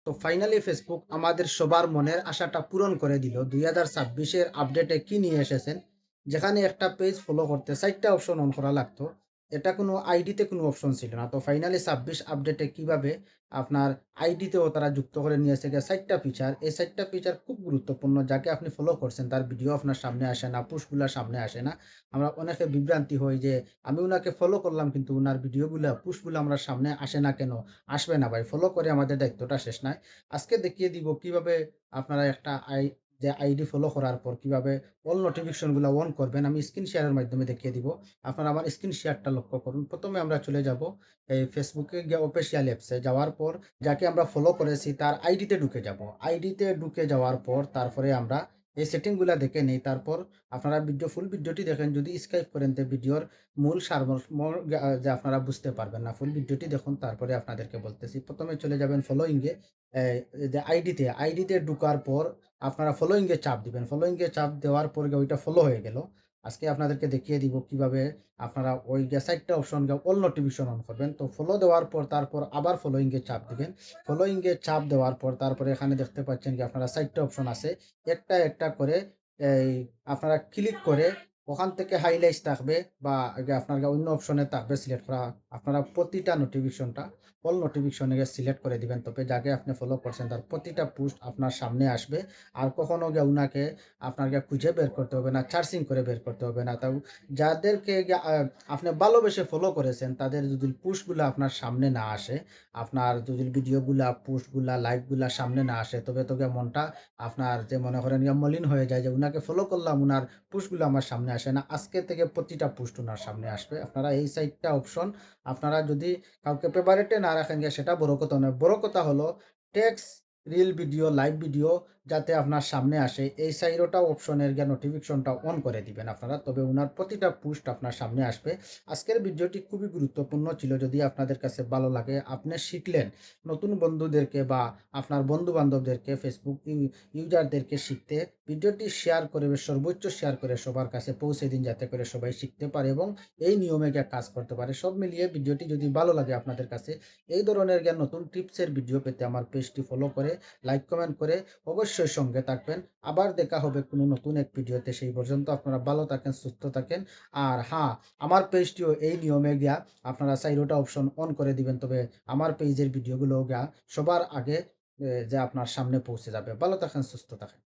তো finally Facebook আমাদের সবার মনের আশাটা পূরণ করে দিল। ২০২৬ এর আপডেটে কি নিয়ে এসেছেন? যেখানে একটা পেজ ফলো করতে ৪ টা অপশন অন করা লাগতো। এটা কোনো আইডিতে কোনো অপশন ছিল না। তো ফাইনালি ২৬ আপডেটে কিভাবে আপনার আইডিতেও তারা যুক্ত করে নিয়েছে গিয়ে ৪ টা ফিচার। এই ৪ টা ফিচার খুব গুরুত্বপূর্ণ। যাকে আপনি ফলো করছেন তার ভিডিও আপনার সামনে আসে না, পুশগুলা সামনে আসে না। আমরা অনেকে বিভ্রান্তি হই যে আমি উনাকে ফলো করলাম কিন্তু উনার ভিডিওগুলা, পুশগুলা আমার সামনে আসে না কেন? আসবে না ভাই। ফলো করে আমাদের দায়িত্বটা শেষ নাই। আজকে দেখিয়ে দিব কিভাবে আপনারা একটা আইডি ফলো করার পর কিভাবে অল নোটিফিকেশন গুলা অন করবেন। আমি স্ক্রিন শেয়ারের মাধ্যমে দেখিয়ে দিব। আপনারা আমার স্ক্রিন শেয়ারটা লক্ষ্য করুন। প্রথমে আমরা চলে যাব এই ফেসবুকে গিয়ে অফিসিয়াল অ্যাপসে যাওয়ার পর যাকে আমরা ফলো করেছি তার আইডিতে ঢুকে যাব। আইডিতে ঢুকে যাওয়ার পর তারপরে আমরা এই সেটিং গুলা দেখে নেই। তারপর আপনারা ফুল ভিডিওটি দেখেন। যদি স্কিপ করেন তে ভিডিওর মূল সারমর্ম যে আপনারা বুঝতে পারবেন না। ফুল ভিডিওটি দেখুন তারপরে আপনাদেরকে বলতেছি। প্রথমে চলে যাবেন ফলোইং এ, যে আইডিতে ঢুকার পর আপনারা ফলোইং এ চাপ দিবেন। ফলোইং এ চাপ দেওয়ার পর ওইটা ফলো হয়ে গেল। আজকে আপনাদেরকে দেখিয়ে দিব কিভাবে আপনারা ওই ৪ টা অপশন অল নোটিফিকেশন অন করবেন। তো ফলো দেওয়ার পর তারপর আবার ফলোইং এ চাপ দিবেন। ফলোইং এ চাপ দেওয়ার পর তারপরে এখানে দেখতে পাচ্ছেন কি আপনারা ৪ টা অপশন আছে। একটা করে এই আপনারা ক্লিক করে ওখান থেকে হাইলাইটস থাকবে বা আপনার অন্য অপশনে থাকবে সিলেক্ট করা। আপনারা প্রতিটা নোটিফিকেশনটা অল নোটিফিকেশনে সিলেক্ট করে দিবেন। তবে যাকে আপনি ফলো করছেন তার প্রতিটা পোস্ট আপনার সামনে আসবে। আর কখনো গিয়ে উনাকে আপনাকে খুঁজে বের করতে হবে না, সার্চিং করে বের করতে হবে না। তাও যাদেরকে আপনি ভালোবেসে ফলো করেছেন তাদের যদি পোস্টগুলা আপনার সামনে না আসে, আপনার যদি ভিডিওগুলা, পোস্টগুলা, লাইভগুলা সামনে না আসে তবে তো গিয়ে মনটা আপনার যে মনে করেন গিয়ে মলিন হয়ে যায় যে উনাকে ফলো করলাম, উনার পোস্টগুলো আমার সামনে আসে না। আজকে থেকে প্রতিটা পোস্ট উনার সামনে আসবে। আপনারা এই ৪ টা অপশন আপনারা যদি কাউকে ফেভারিটে না রাখেন গিয়ে সেটা বড় কথা নয়। বড় কথা হলো text, reel video, live video যাতে আপনার সামনে আসে এই ৪ টা অপশনের গিয়ে নোটিফিকেশনটা অন করে দিবেন আপনারা। তবে উনার প্রতিটা পোস্ট আপনার সামনে আসবে। আজকের ভিডিওটি খুবই গুরুত্বপূর্ণ ছিল। যদি আপনাদের কাছে ভালো লাগে, আপনি শিখলেন, নতুন বন্ধুদেরকে বা আপনার বন্ধু-বান্ধবদেরকে ফেসবুক ইউজারদেরকে শিখতে ভিডিওটি শেয়ার করে সর্বোচ্চ শেয়ার করে সবার কাছে পৌঁছে দিন যাতে করে সবাই শিখতে পারে এবং এই নিয়মে কাজ করতে পারে। সব মিলিয়ে ভিডিওটি যদি ভালো লাগে আপনাদের কাছে, এই ধরনের নতুন টিপসের ভিডিও পেতে আমার পেজটি ফলো করে লাইক কমেন্ট করে অবশ্যই সঙ্গে থাকবেন। আবার দেখা হবে কোনো নতুন এক ভিডিওতে। সেই পর্যন্ত আপনারা ভালো থাকেন, সুস্থ থাকেন। আর হ্যাঁ, আমার পেজটিও এই নিয়মে আপনারা ৪ টা অপশন অন করে দিবেন। তবে আমার পেজের ভিডিওগুলো সবার আগে যে আপনার সামনে পৌঁছে যাবে। ভালো থাকেন, সুস্থ থাকেন।